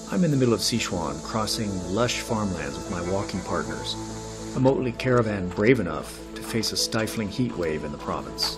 I'm in the middle of Sichuan, crossing lush farmlands with my walking partners, a motley caravan brave enough to face a stifling heat wave in the province.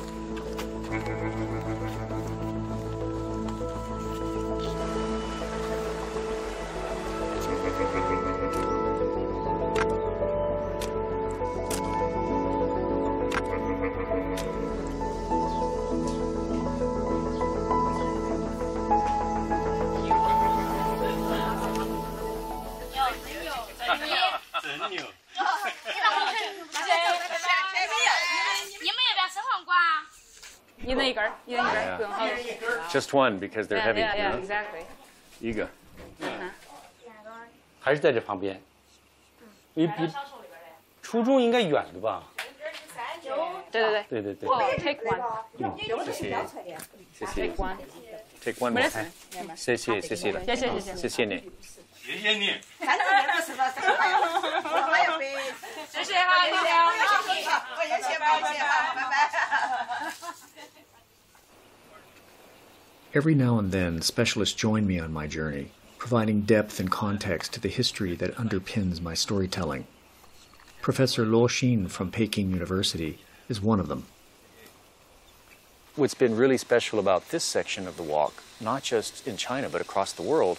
Just one because they're heavy. Yeah, exactly. 一个。还是在这旁边。比初中应该远的吧？对。Oh, take one. 谢谢。Take one. Take one more. 谢谢了。谢谢你。谢谢你。谢谢哈，Every now and then, specialists join me on my journey, providing depth and context to the history that underpins my storytelling. Professor Luo Xin from Peking University is one of them. What's been really special about this section of the walk, not just in China but across the world,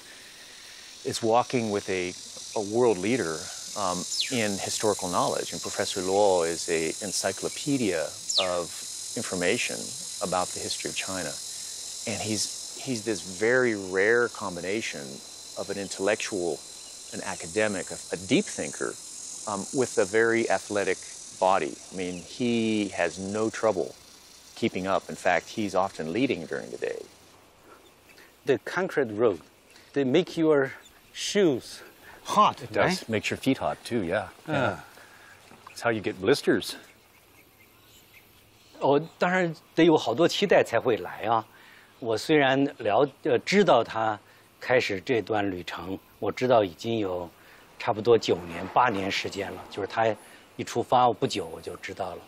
is walking with a world leader in historical knowledge. And Professor Luo is an encyclopedia of information about the history of China. And he's this very rare combination of an intellectual, an academic, a deep thinker, with a very athletic body. I mean, he has no trouble keeping up. In fact, he's often leading during the day. The concrete road, they make your shoes hot. It does. Right? Makes your feet hot too, yeah. That's how you get blisters. 当然得有好多期待才会来啊。我虽然知道他开始这段旅程，我知道已经有差不多8年时间了。就是他一出发不久我就知道了，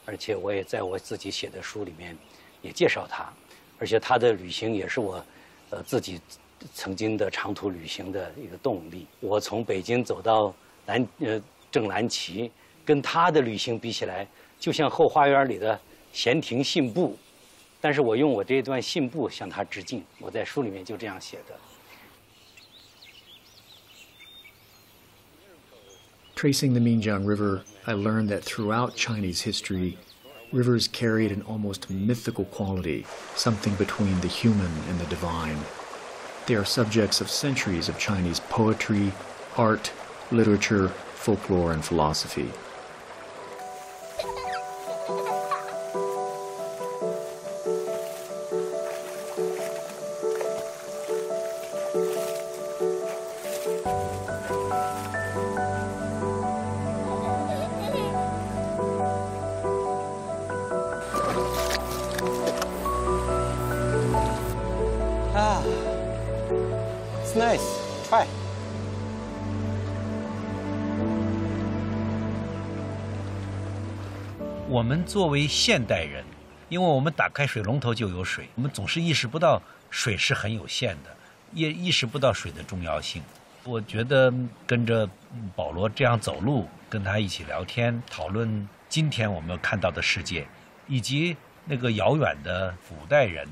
而且我也在我自己写的书里面也介绍他，而且他的旅行也是我自己曾经的长途旅行的一个动力。我从北京走到正蓝旗，跟他的旅行比起来，就像后花园里的闲庭信步。但是我用我这段信步向他致敬，我在书里面就这样写的。Tracing the Minjiang River, I learned that throughout Chinese history, rivers carried an almost mythical quality, something between the human and the divine. They are subjects of centuries of Chinese poetry, art, literature, folklore, and philosophy. It's nice. Try. 我们作为现代人，因为我们打开水龙头就有水，我们总是意识不到水是很有限的，也意识不到水的重要性。我觉得跟着保罗这样走路，跟他一起聊天，讨论今天我们看到的世界，以及那个遥远的古代人，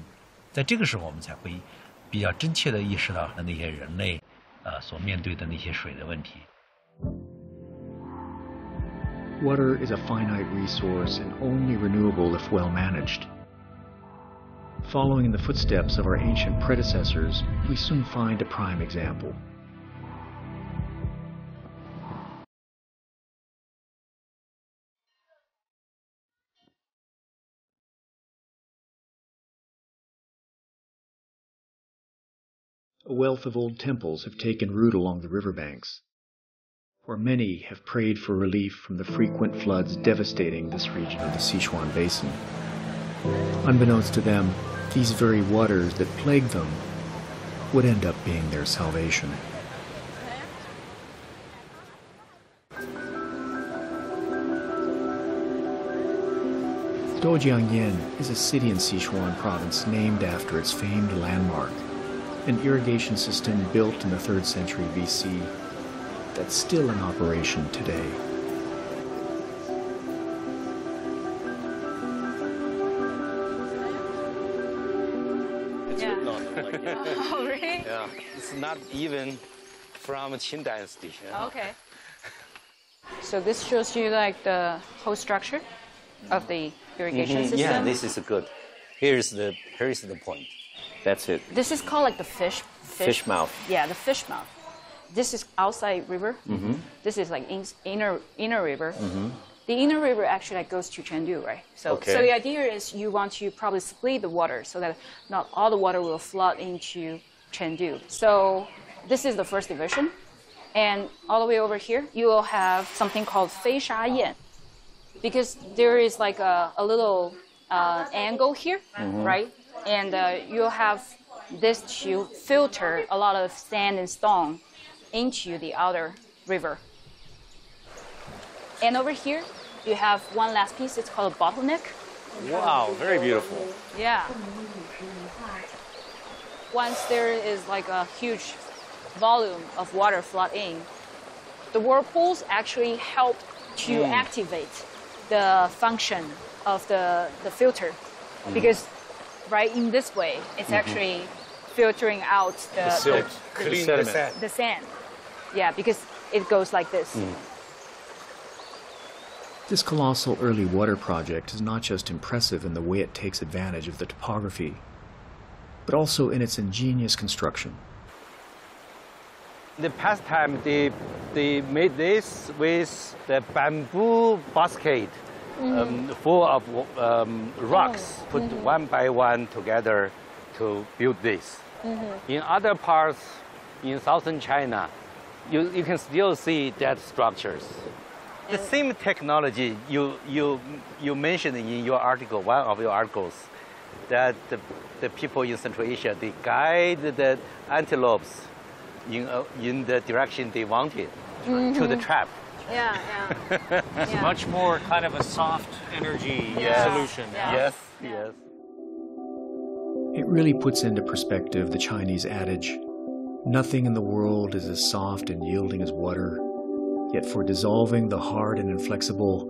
在这个时候我们才会比较真切地意识到那些人类所面对的那些水的问题。Water is a finite resource and only renewable if well managed. Following in the footsteps of our ancient predecessors, we soon find a prime example. A wealth of old temples have taken root along the riverbanks, where many have prayed for relief from the frequent floods devastating this region of the Sichuan Basin. Unbeknownst to them, these very waters that plague them would end up being their salvation. Doujiangyan is a city in Sichuan province named after its famed landmark. an irrigation system built in the 3rd century BC that's still in operation today. It's Yeah. not like that. Oh, really? Yeah, it's not even from Qin Dynasty. Yeah. Okay. So this shows you like the whole structure of the irrigation system. Yeah, this is good. Here's the point. That's it. This is called like the fish mouth. Yeah, the fish mouth. This is outside river. This is like inner river. The inner river actually like goes to Chengdu, right? So the idea is you want to probably split the water so that not all the water will flood into Chengdu. So this is the first division. And all the way over here, you will have something called Fei Sha Yan. Because there is like a little angle here, right? And you'll have this to filter a lot of sand and stone into the outer river. And over here, you have one last piece. It's called a bottleneck. Wow, very beautiful. Yeah. Once there is like a huge volume of water flood in, the whirlpools actually help to activate the function of the filter. Because right in this way, it's actually filtering out the sand. Yeah, because it goes like this. This colossal early water project is not just impressive in the way it takes advantage of the topography, but also in its ingenious construction. The past time, they made this with the bamboo basket full of rocks, put one by one together to build this. In other parts, in southern China, you can still see that structures. The same technology you mentioned in your article, one of your articles, that the people in Central Asia, they guide the antelopes in the direction they wanted to the trap. Yeah. It's much more kind of a soft energy solution. Yeah. Yes. It really puts into perspective the Chinese adage, nothing in the world is as soft and yielding as water, yet for dissolving the hard and inflexible,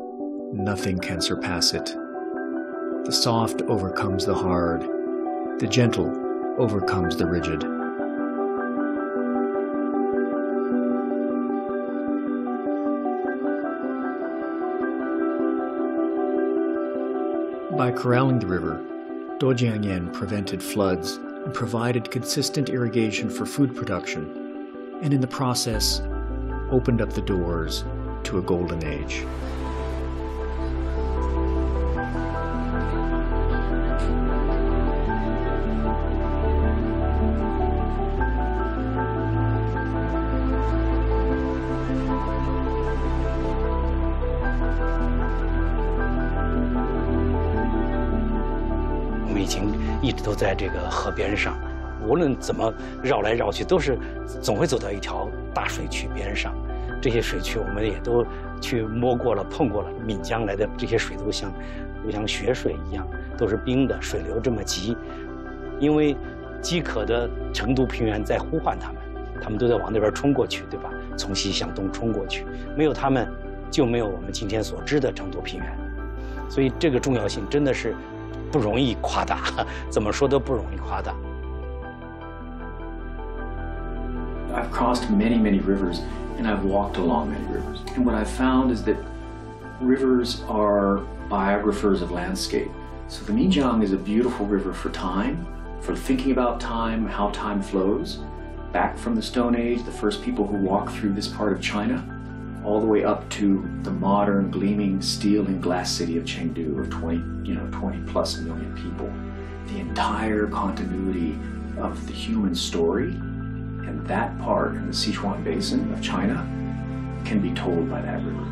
nothing can surpass it. The soft overcomes the hard, the gentle overcomes the rigid. By corralling the river, Dojiangyan prevented floods and provided consistent irrigation for food production, and in the process, opened up the doors to a golden age.我们已经一直都在这个河边上，无论怎么绕来绕去，都是总会走到一条大水渠边上。这些水渠我们也都去摸过了、碰过了。岷江来的这些水都像雪水一样，都是冰的，水流这么急。因为饥渴的成都平原在呼唤他们，他们都在往那边冲过去，对吧？从西向东冲过去，没有他们，就没有我们今天所知的成都平原。所以这个重要性真的是不容易夸大，怎么说都不容易夸大。I've crossed many rivers, and I've walked along many rivers. And what I've found is that rivers are biographers of landscape. So the Xijiang is a beautiful river for time, for thinking about time, how time flows. Back from the Stone Age, the first people who walked through this part of China, all the way up to the modern, gleaming steel and glass city of Chengdu of 20 plus million people. The entire continuity of the human story and that part in the Sichuan Basin of China can be told by that river.